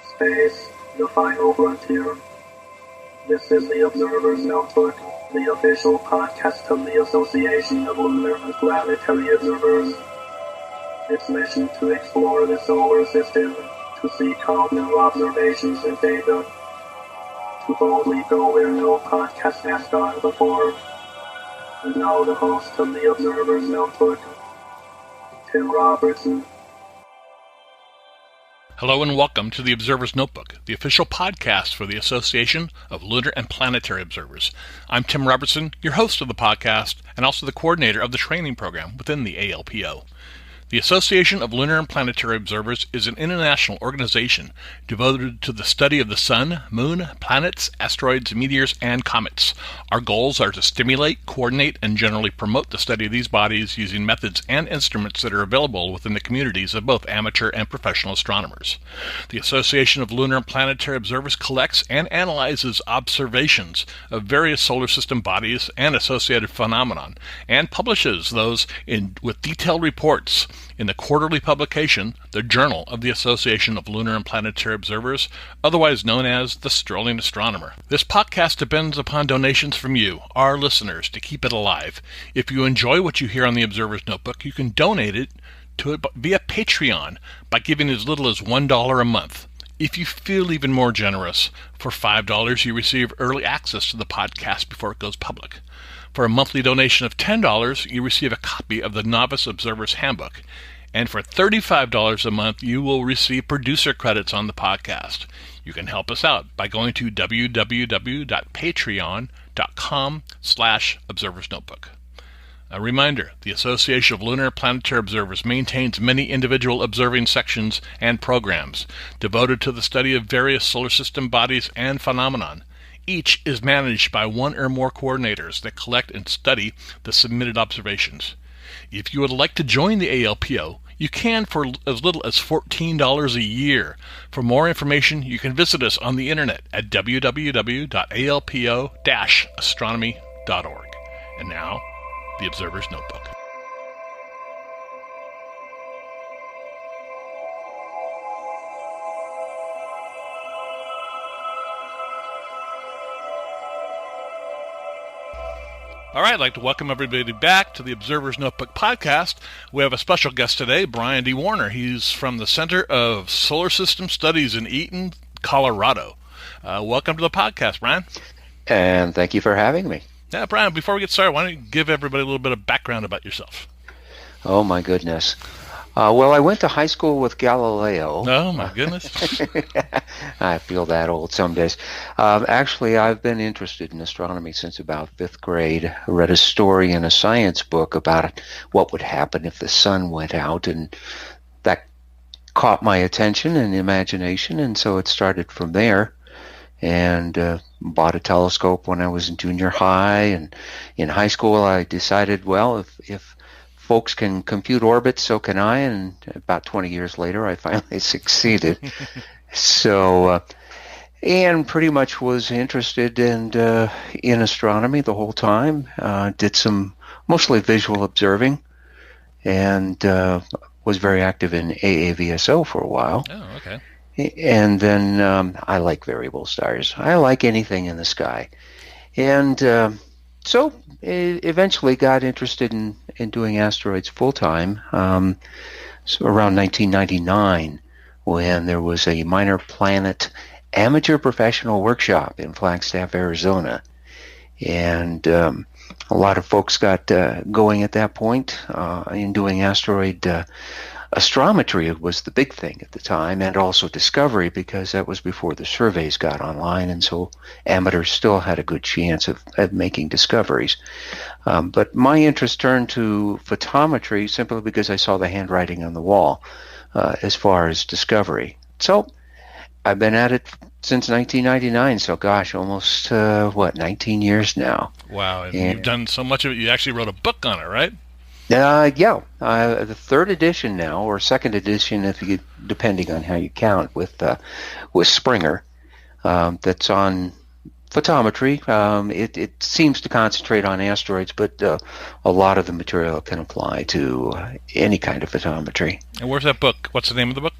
Space, the final frontier. This is the Observer's Notebook, the official podcast of the Association of Lunar and Planetary Observers. Its mission to explore the solar system, to seek out new observations and data, to boldly go where no podcast has gone before. And now the host of the Observer's Notebook, Tim Robertson. Hello and welcome to the Observer's Notebook, the official podcast for the Association of Lunar and Planetary Observers. I'm Tim Robertson, your host of the podcast, and also the coordinator of the training program within the ALPO. The Association of Lunar and Planetary Observers is an international organization devoted to the study of the Sun, Moon, planets, asteroids, meteors, and comets. Our goals are to stimulate, coordinate, and generally promote the study of these bodies using methods and instruments that are available within the communities of both amateur and professional astronomers. The Association of Lunar and Planetary Observers collects and analyzes observations of various solar system bodies and associated phenomena, and publishes those with detailed reports in the quarterly publication, the Journal of the Association of Lunar and Planetary Observers, otherwise known as the Strolling Astronomer. This podcast depends upon donations from you, our listeners, to keep it alive. If you enjoy what you hear on the Observer's Notebook, you can donate it via Patreon by giving as little as $1 a month. If you feel even more generous, for $5 you receive early access to the podcast before it goes public. For a monthly donation of $10, you receive a copy of the Novice Observer's Handbook. And for $35 a month, you will receive producer credits on the podcast. You can help us out by going to www.patreon.com/observersnotebook. A reminder, the Association of Lunar and Planetary Observers maintains many individual observing sections and programs devoted to the study of various solar system bodies and phenomenon. Each is managed by one or more coordinators that collect and study the submitted observations. If you would like to join the ALPO, you can for as little as $14 a year. For more information, you can visit us on the internet at www.alpo-astronomy.org. And now, the Observer's Notebook. All right, I'd like to welcome everybody back to the Observer's Notebook podcast. We have a special guest today, Brian D. Warner. He's from the Center of Solar System Studies in Eaton, Colorado. Welcome to the podcast, Brian. And thank you for having me. Yeah, Brian, before we get started, why don't you give everybody a little bit of background about yourself? Oh, my goodness. Well, I went to high school with Galileo. Oh, my goodness. I feel that old some days. Actually, I've been interested in astronomy since about fifth grade. I read a story in a science book about what would happen if the sun went out, and that caught my attention and imagination, and so it started from there. And bought a telescope when I was in junior high, and in high school I decided, well, if folks can compute orbits, so can I, and about 20 years later I finally succeeded. So, and pretty much was interested in astronomy the whole time. Did some mostly visual observing, and was very active in AAVSO for a while. Oh, okay. And then I like variable stars. I like anything in the sky. And so eventually got interested in doing asteroids full-time. So around 1999, when there was a minor planet amateur professional workshop in Flagstaff, Arizona. And a lot of folks got going at that point in doing asteroid astrometry was the big thing at the time, and also discovery, because that was before the surveys got online, and so amateurs still had a good chance of making discoveries. But my interest turned to photometry simply because I saw the handwriting on the wall as far as discovery. So I've been at it since 1999, so gosh, almost, 19 years now. Wow, and you've done so much of it, you actually wrote a book on it, right? The third edition now, or second edition, depending on how you count, with Springer, that's on photometry. It seems to concentrate on asteroids, but a lot of the material can apply to any kind of photometry. And where's that book? What's the name of the book?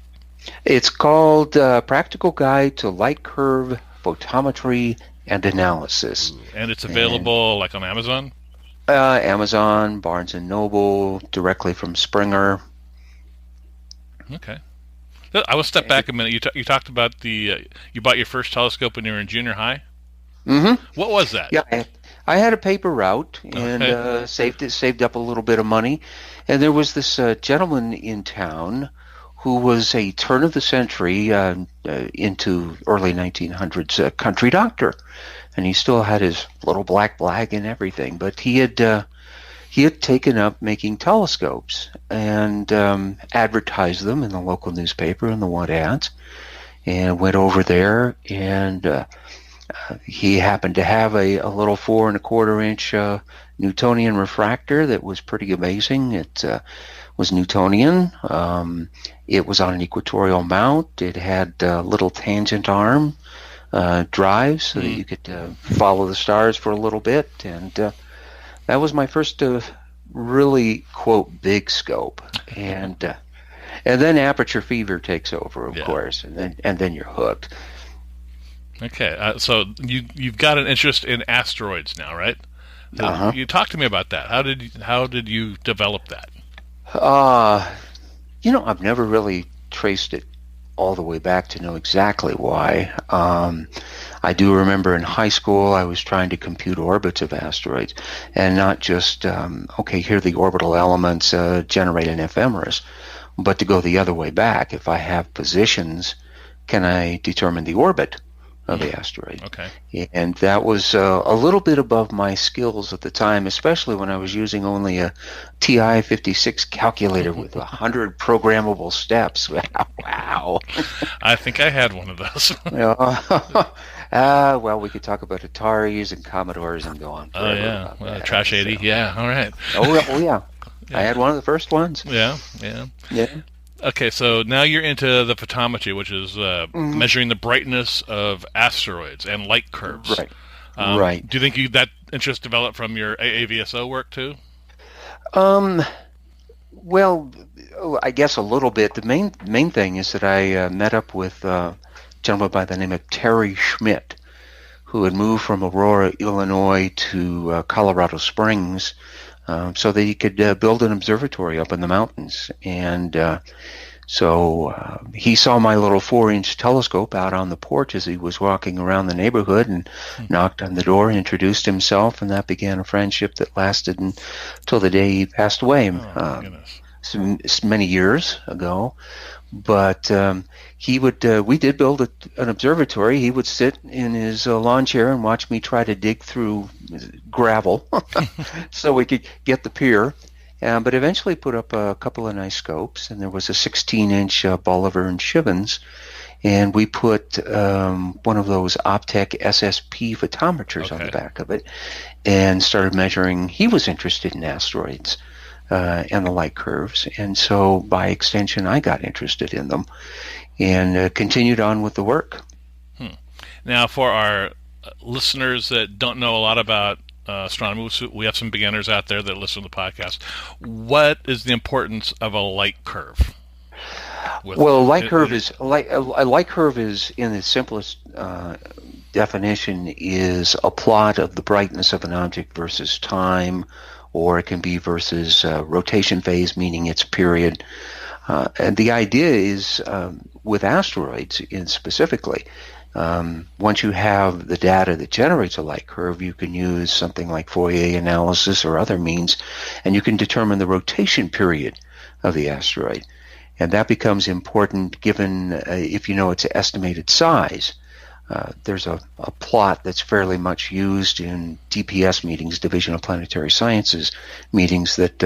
It's called Practical Guide to Lightcurve Photometry and Analysis. And it's available like on Amazon? Amazon, Barnes & Noble, directly from Springer. Okay. I will step back a minute. You talked about you bought your first telescope when you were in junior high? Mm-hmm. What was that? Yeah, I had a paper route and saved up a little bit of money. And there was this gentleman in town who was a turn of the century into early 1900s country doctor. And he still had his little black bag and everything. But he had taken up making telescopes and advertised them in the local newspaper in the want ads, and went over there, and he happened to have a little 4 1/4 inch Newtonian refractor that was pretty amazing. It was Newtonian. It was on an equatorial mount. It had a little tangent arm drive so that you could follow the stars for a little bit, and that was my first really, quote, big scope. And then aperture fever takes over, of course, and then you're hooked. Okay, so you've got an interest in asteroids now, right? You talk to me about that. How did you develop that? I've never really traced it all the way back to know exactly why. I do remember in high school I was trying to compute orbits of asteroids, and not just, here are the orbital elements, generate an ephemeris, but to go the other way back. If I have positions, can I determine the orbit of the asteroid? Okay. And that was a little bit above my skills at the time, especially when I was using only a TI-56 calculator with 100 programmable steps. Wow. I think I had one of those. Well, we could talk about Ataris and Commodores and go on forever. Oh, yeah. Trash 80. So. Yeah, all right. Oh, yeah. I had one of the first ones. Yeah. Okay, so now you're into the photometry, which is measuring the brightness of asteroids and light curves. Right. Right. Do you think that interest developed from your AAVSO work too? Well, I guess a little bit. The main thing is that I met up with a gentleman by the name of Terry Schmidt, who had moved from Aurora, Illinois to Colorado Springs so that he could build an observatory up in the mountains. And so he saw my little 4-inch telescope out on the porch as he was walking around the neighborhood, and knocked on the door, introduced himself, and that began a friendship that lasted until the day he passed away many years ago. But we did build an observatory. He would sit in his lawn chair and watch me try to dig through gravel so we could get the pier. But eventually put up a couple of nice scopes, and there was a 16-inch Bolivar and Chivens, and we put one of those Optec SSP photometers on the back of it, and started measuring. He was interested in asteroids and the light curves, and so by extension I got interested in them, and continued on with the work. Now, for our listeners that don't know a lot about astronomy, we have some beginners out there that listen to the podcast. What is the importance of a light curve? Well, a light curve is, in its simplest definition, is a plot of the brightness of an object versus time, or it can be versus rotation phase, meaning its period. And the idea is, with asteroids specifically, once you have the data that generates a light curve, you can use something like Fourier analysis or other means, and you can determine the rotation period of the asteroid. And that becomes important given if you know its estimated size. There's a plot that's fairly much used in DPS meetings, Division of Planetary Sciences meetings, that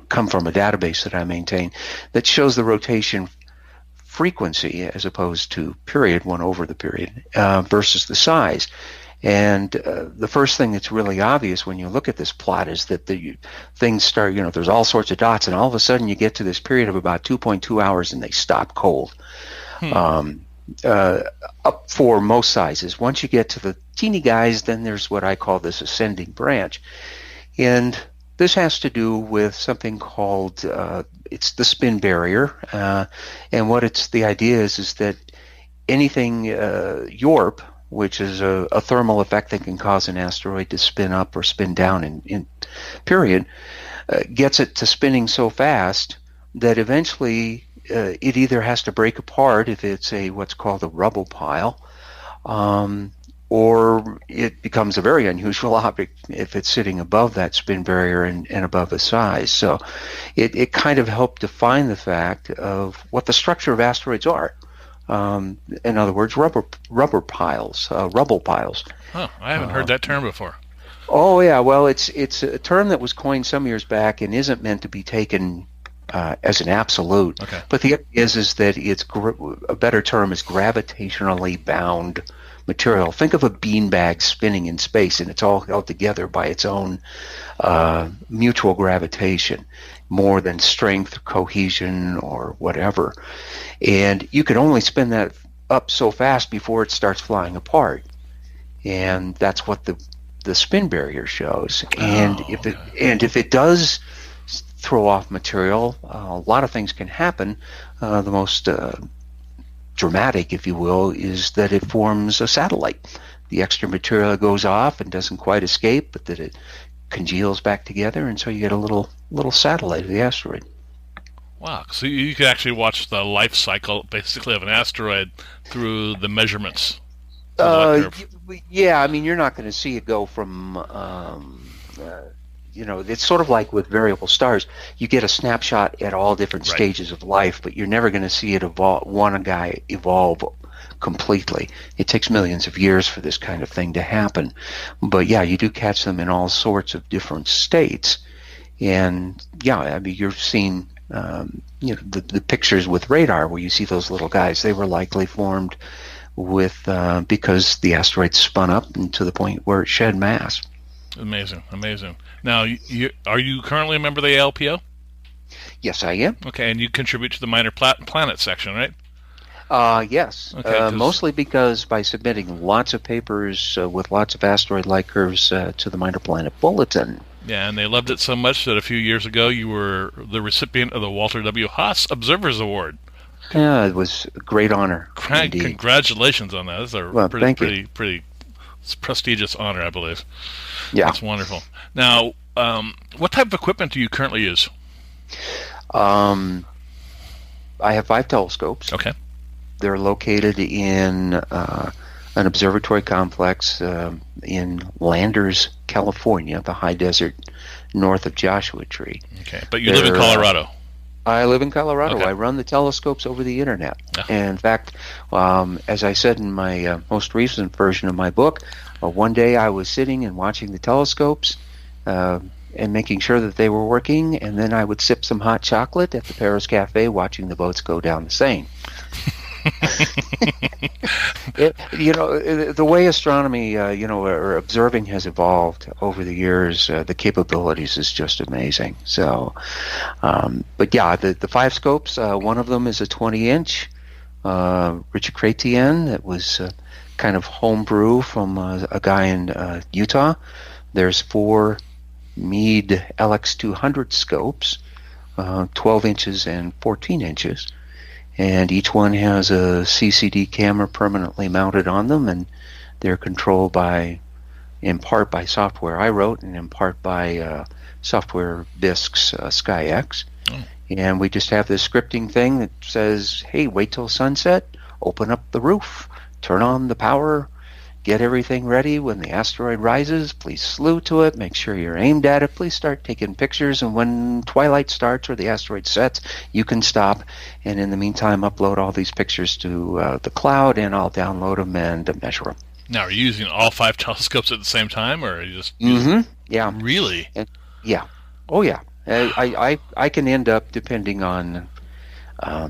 come from a database that I maintain, that shows the rotation frequency as opposed to period, 1 over the period, versus the size. And the first thing that's really obvious when you look at this plot is that the things start, there's all sorts of dots, and all of a sudden you get to this period of about 2.2 hours and they stop cold. Up for most sizes. Once you get to the teeny guys, then there's what I call this ascending branch. And This has to do with something called it's the spin barrier, and the idea is that anything YORP, which is a thermal effect that can cause an asteroid to spin up or spin down in period, gets it to spinning so fast that eventually it either has to break apart if it's what's called a rubble pile, or it becomes a very unusual object if it's sitting above that spin barrier and above the size. So it kind of helped define the fact of what the structure of asteroids are. In other words, rubble piles. Oh, I haven't heard that term before. Oh yeah, well it's a term that was coined some years back and isn't meant to be taken as an absolute. Okay. But the idea is that it's a better term is gravitationally bound material. Think of a beanbag spinning in space, and it's all held together by its own mutual gravitation, more than strength, cohesion, or whatever. And you can only spin that up so fast before it starts flying apart, and that's what the spin barrier shows. And if it does throw off material, a lot of things can happen. The most dramatic, if you will, is that it forms a satellite. The extra material goes off and doesn't quite escape, but that it congeals back together, and so you get a little satellite of the asteroid. Wow! So you could actually watch the life cycle, basically, of an asteroid through the measurements. Yeah, I mean, you're not going to see it go from it's sort of like with variable stars. You get a snapshot at all different stages of life, but you're never going to see it evolve completely. It takes millions of years for this kind of thing to happen. But yeah, you do catch them in all sorts of different states. And yeah, I mean, you're seeing the pictures with radar where you see those little guys. They were likely formed because the asteroid spun up and to the point where it shed mass. Amazing. Now, are you currently a member of the ALPO? Yes, I am. Okay, and you contribute to the Minor Planet section, right? Yes, mostly because by submitting lots of papers with lots of asteroid light curves to the Minor Planet Bulletin. Yeah, and they loved it so much that a few years ago you were the recipient of the Walter W. Haas Observers Award. Yeah, it was a great honor. Congratulations on that. That's a pretty prestigious honor, I believe. Yeah. That's wonderful. Now, what type of equipment do you currently use? I have 5 telescopes. Okay. They're located in an observatory complex in Landers, California, the high desert north of Joshua Tree. Okay, but you live in Colorado. I live in Colorado. Okay. I run the telescopes over the internet. And in fact, as I said in my most recent version of my book, one day I was sitting and watching the telescopes and making sure that they were working, and then I would sip some hot chocolate at the Paris Cafe watching the boats go down the Seine. The way astronomy, or observing has evolved over the years, the capabilities is just amazing. So, but yeah, the 5 scopes, one of them is a 20-inch Richard Chrétien that was kind of homebrew from a guy in Utah. There's 4 Meade LX200 scopes, 12 inches and 14 inches. And each one has a CCD camera permanently mounted on them, and they're controlled in part by software I wrote, and in part by software BISC's SkyX. And we just have this scripting thing that says, hey, wait till sunset, open up the roof, turn on the power, get everything ready. When the asteroid rises, please slew to it, make sure you're aimed at it, please start taking pictures, and when twilight starts or the asteroid sets, you can stop, and in the meantime upload all these pictures to the cloud, and I'll download them and measure them. Now, are you using all 5 telescopes at the same time, or are you just yeah. Really? Yeah. Oh yeah. I can end up, depending on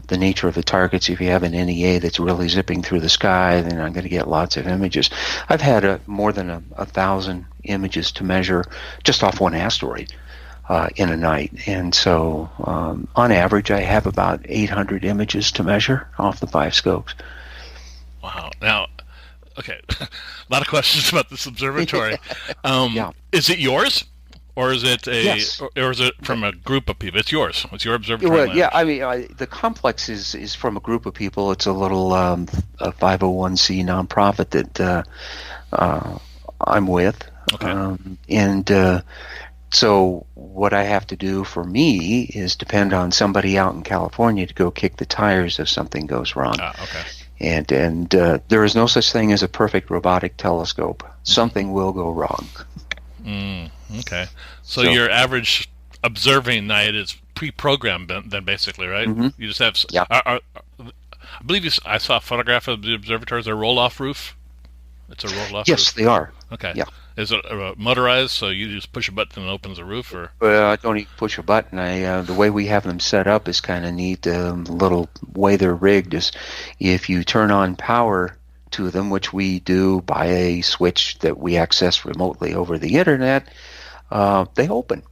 the nature of the targets, if you have an NEA that's really zipping through the sky, then I'm going to get lots of images. I've had more than 1,000 images to measure just off one asteroid in a night. And so on average, I have about 800 images to measure off the 5 scopes. Wow. Now, okay, a lot of questions about this observatory. Yeah. Is it yours? Or is it Yes. or is it from a group of people? It's yours. It's your observatory. Well, land. yeah, I mean, the complex is from a group of people. It's a little a 501c nonprofit that I'm with. Okay. So what I have to do for me is depend on somebody out in California to go kick the tires if something goes wrong. Okay. And there is no such thing as a perfect robotic telescope. Something will go wrong. Okay. So your average observing night is pre-programmed then, basically, right? Mm-hmm. You just have. Yeah. I believe I saw a photograph of the observatory. Is a roll-off roof? It's a roll-off. Yes, roof. they are. Okay. Yeah. Is it motorized? So you just push a button and it opens the roof, or? I don't even push a button. The way we have them set up is kind of neat. The little way they're rigged is if you turn on power to them, which we do by a switch that we access remotely over the internet, they open.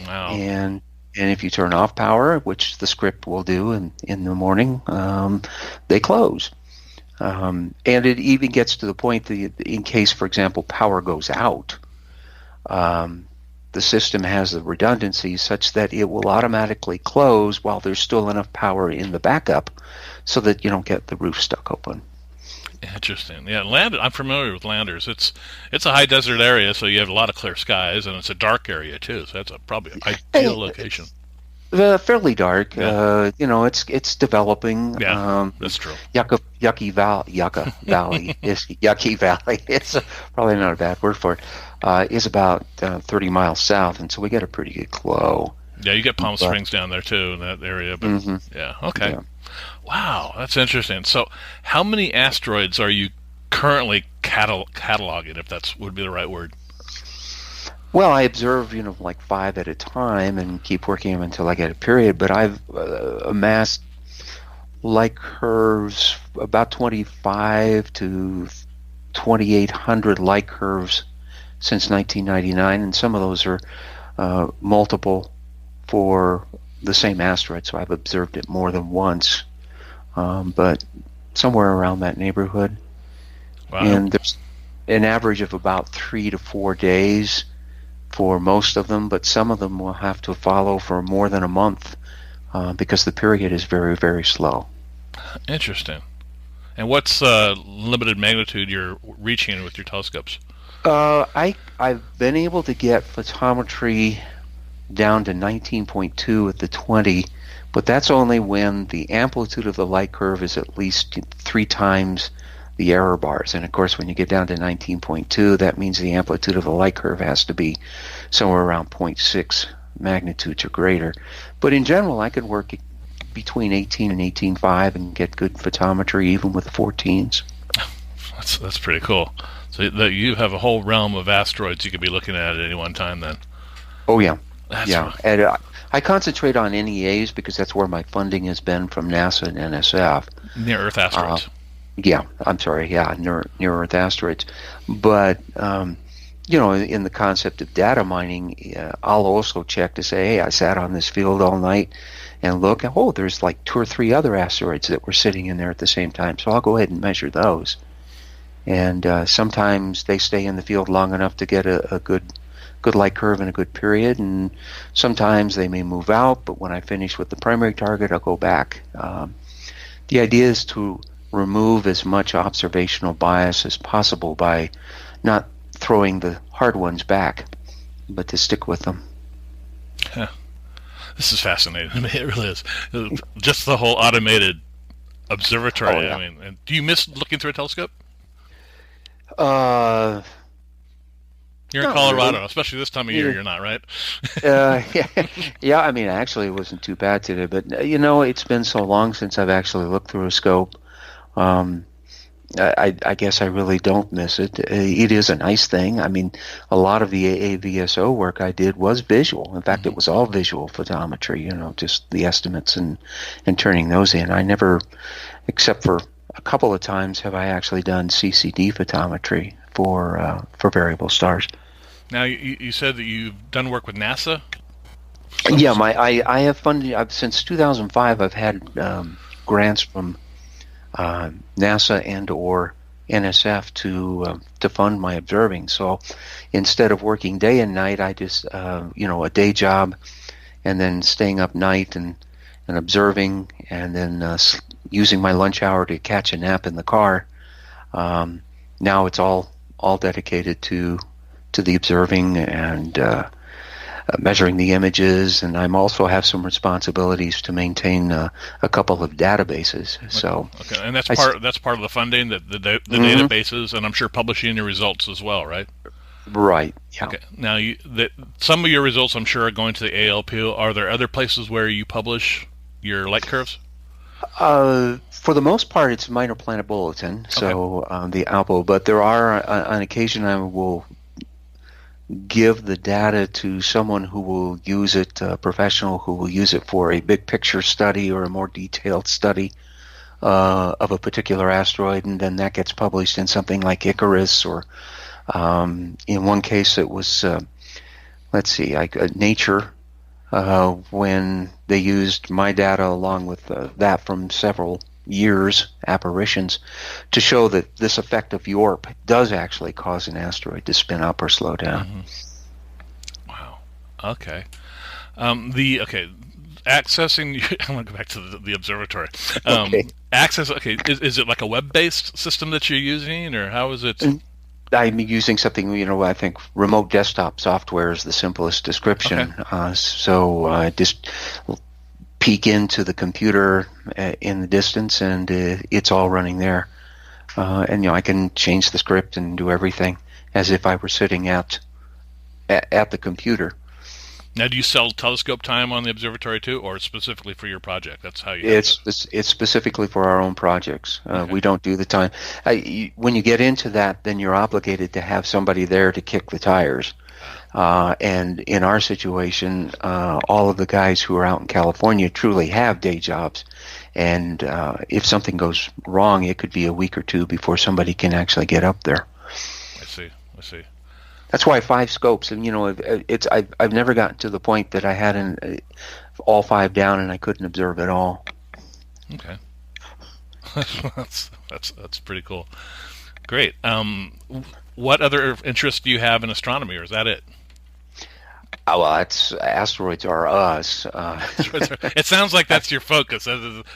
Wow. And if you turn off power, which the script will do in the morning, they close. And it even gets to the point that in case, for example, power goes out, the system has the redundancy such that it will automatically close while there's still enough power in the backup so that you don't get the roof stuck open. Interesting. Yeah, I'm familiar with landers. It's a high desert area, so you have a lot of clear skies, and it's a dark area too. So that's probably an ideal location. Fairly dark. Yeah. It's developing. Yeah, that's true. Yucky Valley is Yucky Valley. It's probably not a bad word for it. Is about 30 miles south, and so we get a pretty good glow. Yeah, you get Palm Springs down there too in that area. But yeah, okay. Yeah. Wow, that's interesting. So, how many asteroids are you currently cataloging, if that would be the right word? Well, I observe, like 5 at a time and keep working them until I get a period. But I've amassed light curves, about 25 to 2,800 light curves since 1999, and some of those are multiple for the same asteroid. So I've observed it more than once, but somewhere around that neighborhood. Wow. And there's an average of about 3 to 4 days for most of them, but some of them will have to follow for more than a month because the period is very, very slow. Interesting. And what's limited magnitude you're reaching with your telescopes? I've been able to get photometry down to 19.2 at the 20, but that's only when the amplitude of the light curve is at least 3 times the error bars. And of course, when you get down to 19.2, that means the amplitude of the light curve has to be somewhere around 0.6 magnitudes or greater. But in general, I could work between 18 and 18.5 and get good photometry even with 14s. That's pretty cool. So you have a whole realm of asteroids you could be looking at any one time then. Oh, yeah. That's yeah. Right. And I concentrate on NEAs because that's where my funding has been from NASA and NSF. Near-Earth asteroids. Near-Earth asteroids. But, in the concept of data mining, I'll also check to say, hey, I sat on this field all night and look, there's like 2 or 3 other asteroids that were sitting in there at the same time. So I'll go ahead and measure those. And sometimes they stay in the field long enough to get a good light curve and a good period, and sometimes they may move out, but when I finish with the primary target, I'll go back. The idea is to remove as much observational bias as possible by not throwing the hard ones back, but to stick with them. Yeah. This is fascinating. I mean, it really is. Just the whole automated observatory. Oh, yeah. I mean, do you miss looking through a telescope? You're in Colorado, really. Especially this time of year. You're not, right? Yeah. I mean, actually, it wasn't too bad today, but it's been so long since I've actually looked through a scope. I guess I really don't miss it. It is a nice thing. I mean, a lot of the AVSO work I did was visual. In fact, it was all visual photometry. Just the estimates and turning those in. I never, except for a couple of times, have I actually done CCD photometry for variable stars. Now, you said that you've done work with NASA? Yeah, I have funded. Since 2005, I've had grants from NASA and or NSF to fund my observing. So instead of working day and night, I just a day job, and then staying up night and observing, and then using my lunch hour to catch a nap in the car. Now it's all dedicated to the observing and measuring the images, and I'm also have some responsibilities to maintain a couple of databases. So okay, and that's part of the funding, that the databases, and I'm sure publishing your results as well, right? Right. Yeah. Okay. Now, some of your results, I'm sure, are going to the ALPO. Are there other places where you publish your light curves? For the most part, it's Minor Planet Bulletin, so the ALPO. But there are, on occasion, I will give the data to someone who will use it, a professional who will use it for a big picture study or a more detailed study of a particular asteroid, and then that gets published in something like Icarus, or in one case it was, Nature, when they used my data along with that from several years apparitions to show that this effect of YORP does actually cause an asteroid to spin up or slow down. Mm-hmm. Wow. Okay. Accessing. I want to go back to the observatory. Okay. Access. Okay. Is it like a web-based system that you're using, or how is it? I'm using something, I think remote desktop software is the simplest description. Okay. So just peek into the computer in the distance, and it's all running there. And I can change the script and do everything as if I were sitting at the computer. Now, do you sell telescope time on the observatory too, or specifically for your project? That's how you. It's specifically for our own projects. Okay. We don't do the time. When you get into that, then you're obligated to have somebody there to kick the tires. And in our situation, all of the guys who are out in California truly have day jobs. And if something goes wrong, it could be a week or two before somebody can actually get up there. I see. That's why 5 scopes, and I've never gotten to the point that I had all 5 down and I couldn't observe at all. Okay, that's pretty cool. Great. What other interests do you have in astronomy, or is that it? Oh, well, asteroids are us. It sounds like that's your focus.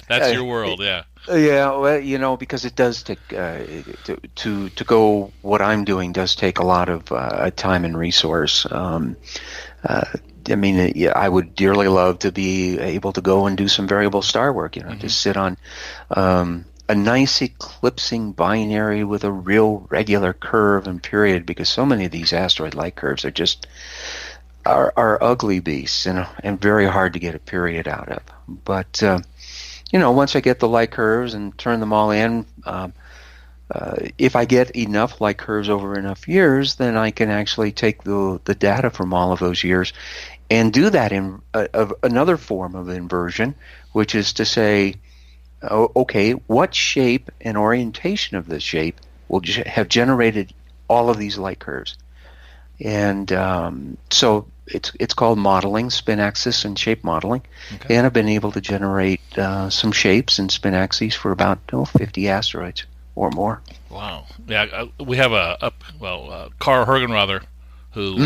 That's your world, yeah. Yeah, well, because it does take to go. What I'm doing does take a lot of time and resource. I would dearly love to be able to go and do some variable star work. Mm-hmm. Just sit on a nice eclipsing binary with a real regular curve and period, because so many of these asteroid light curves are just are ugly beasts and very hard to get a period out of. But once I get the light curves and turn them all in, if I get enough light curves over enough years, then I can actually take the data from all of those years and do that in another form of inversion, which is to say, okay, what shape and orientation of this shape will have generated all of these light curves? And so it's called modeling, spin axis and shape modeling. Okay. And I've been able to generate some shapes and spin axes for about 50 asteroids or more. Wow. Yeah, we have Carl Hergenrother, who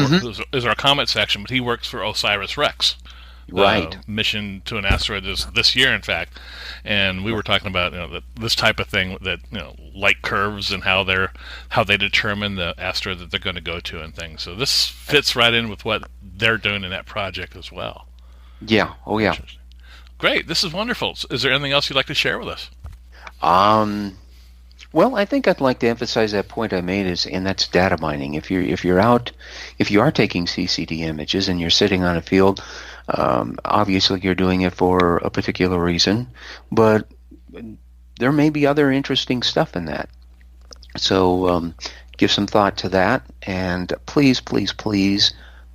is our comet section, but he works for OSIRIS-REx. Right. Mission to an asteroid this year, in fact, and we were talking about this type of thing, that light curves and how they determine the asteroid that they're going to go to and things. So this fits right in with what they're doing in that project as well. Yeah. Oh yeah. Great. This is wonderful. Is there anything else you'd like to share with us? Well, I think I'd like to emphasize that point I made and that's data mining. If you are taking CCD images and you're sitting on a field, obviously you're doing it for a particular reason, but there may be other interesting stuff in that. So give some thought to that, and please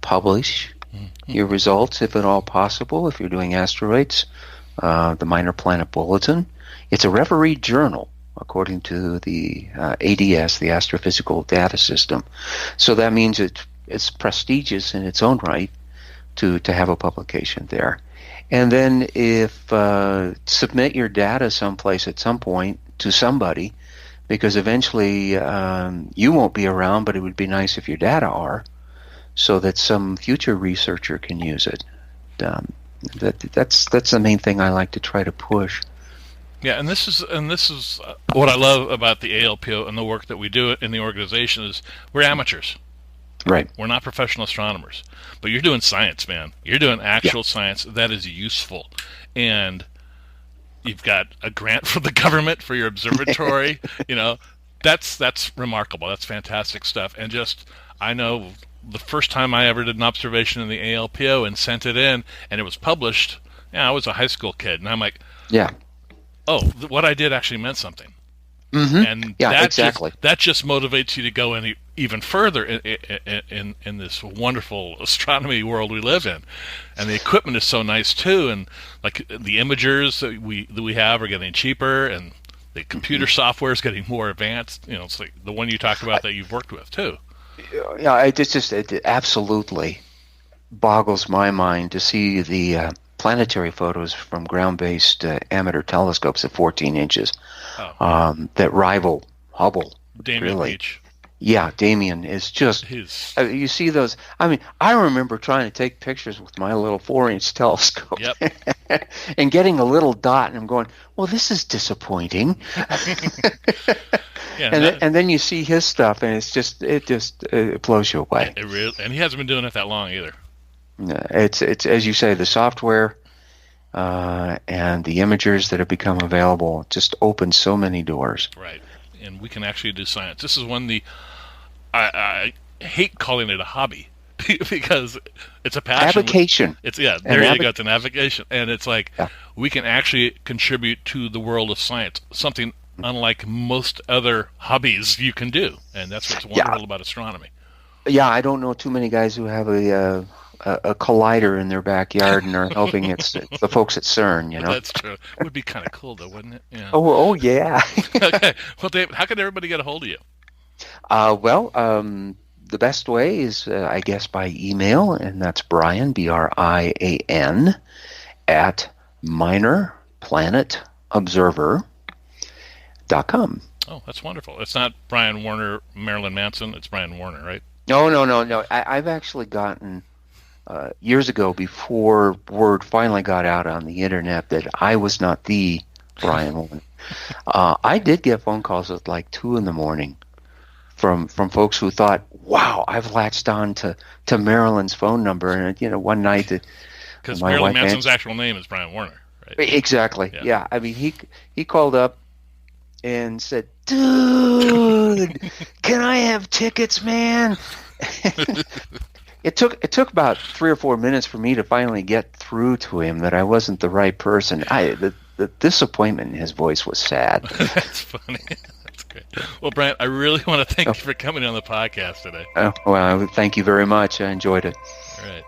publish your results if at all possible. If you're doing asteroids, the Minor Planet Bulletin. It's a refereed journal, according to the ADS, the Astrophysical Data System. So that means it's prestigious in its own right to have a publication there. And then if submit your data someplace at some point to somebody because eventually you won't be around, but it would be nice if your data are, so that some future researcher can use it. That's the main thing I like to try to push. Yeah, and this is what I love about the ALPO and the work that we do in the organization is we're amateurs. Right. We're not professional astronomers, but you're doing science, man. You're doing actual science that is useful, and you've got a grant from the government for your observatory. That's remarkable. That's fantastic stuff. And I know the first time I ever did an observation in the ALPO and sent it in, and it was published. I was a high school kid, and I'm like, yeah. Oh, what I did actually meant something. Mm-hmm. And exactly. That just motivates you to go even further in this wonderful astronomy world we live in. And the equipment is so nice too, and like the imagers that we have are getting cheaper, and the computer software is getting more advanced. It's like the one you talked about that you've worked with too. Yeah, it absolutely boggles my mind to see the planetary photos from ground-based amateur telescopes at 14 inches that rival Hubble. Damien Beach. Yeah, Damien is just... you see those... I mean, I remember trying to take pictures with my little 4-inch telescope. Yep. And getting a little dot, and I'm going, well, this is disappointing. And then you see his stuff, and it blows you away. It really, and he hasn't been doing it that long either. It's as you say, the software and the imagers that have become available just open so many doors. Right, and we can actually do science. This is one I hate calling it a hobby because it's a passion. Avocation. It's you go. It's an avocation, and it's like we can actually contribute to the world of science, something unlike most other hobbies you can do, and that's what's wonderful about astronomy. Yeah, I don't know too many guys who have a collider in their backyard and are helping the folks at CERN, That's true. It would be kind of cool, though, wouldn't it? Yeah. Oh, yeah. Okay. Well, Dave, how can everybody get a hold of you? The best way is, I guess, by email, and that's Brian, Brian, at minorplanetobserver.com. Oh, that's wonderful. It's not Brian Warner, Marilyn Manson. It's Brian Warner, right? No. I've actually gotten... years ago, before word finally got out on the internet that I was not the Brian Warner, I did get phone calls at like 2 a.m. from folks who thought, "Wow, I've latched on to Marilyn's phone number." And one night, because Marilyn Manson's actual name is Brian Warner, right? Exactly. Yeah. I mean, he called up and said, "Dude, can I have tickets, man?" It took about 3 or 4 minutes for me to finally get through to him that I wasn't the right person. The disappointment in his voice was sad. That's funny. That's great. Well, Brian, I really want to thank you for coming on the podcast today. Well, thank you very much. I enjoyed it. All right.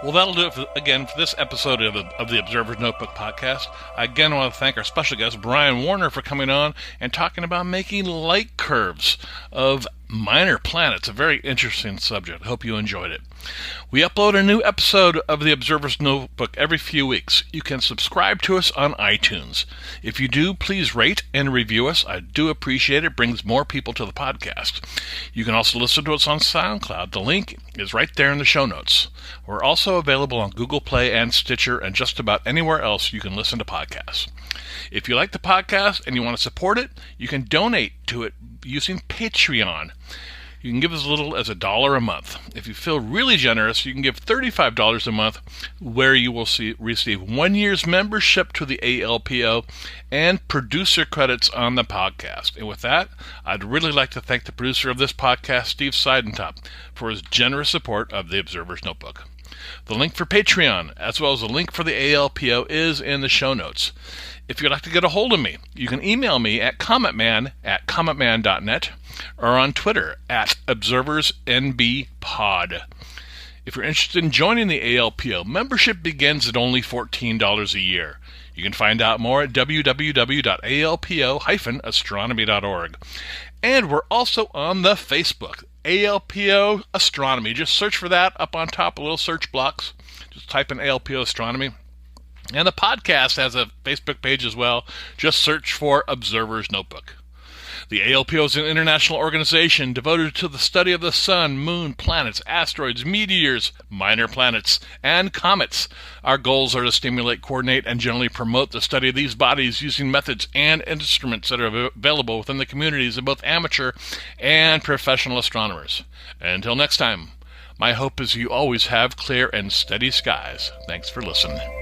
Well, that'll do it for this episode of the Observer's Notebook podcast. I again want to thank our special guest, Brian Warner, for coming on and talking about making light curves of minor planets. A very interesting subject. I hope you enjoyed it. We upload a new episode of the Observer's Notebook every few weeks. You can subscribe to us on iTunes. If you do, please rate and review us. I do appreciate it. It brings more people to the podcast. You can also listen to us on Soundcloud. The link is right there in the show notes. We're also available on Google Play and Stitcher and just about anywhere else you can listen to podcasts. If you like the podcast and you want to support it, you can donate to it using Patreon. You can give as little as $1 a month. If you feel really generous, you can give $35 a month, where you will receive 1 year's membership to the ALPO and producer credits on the podcast. And with that, I'd really like to thank the producer of this podcast, Steve Siedentop, for his generous support of the Observer's Notebook. The link for Patreon, as well as the link for the ALPO, is in the show notes. If you'd like to get a hold of me, you can email me at commentman@commentman.net or on Twitter at ObserversNBPod. If you're interested in joining the ALPO, membership begins at only $14 a year. You can find out more at www.alpo-astronomy.org. And we're also on the Facebook. ALPO Astronomy. Just search for that up on top, a little search box. Just type in ALPO Astronomy. And the podcast has a Facebook page as well. Just search for Observer's Notebook. The ALPO is an international organization devoted to the study of the sun, moon, planets, asteroids, meteors, minor planets, and comets. Our goals are to stimulate, coordinate, and generally promote the study of these bodies using methods and instruments that are available within the communities of both amateur and professional astronomers. Until next time, my hope is you always have clear and steady skies. Thanks for listening.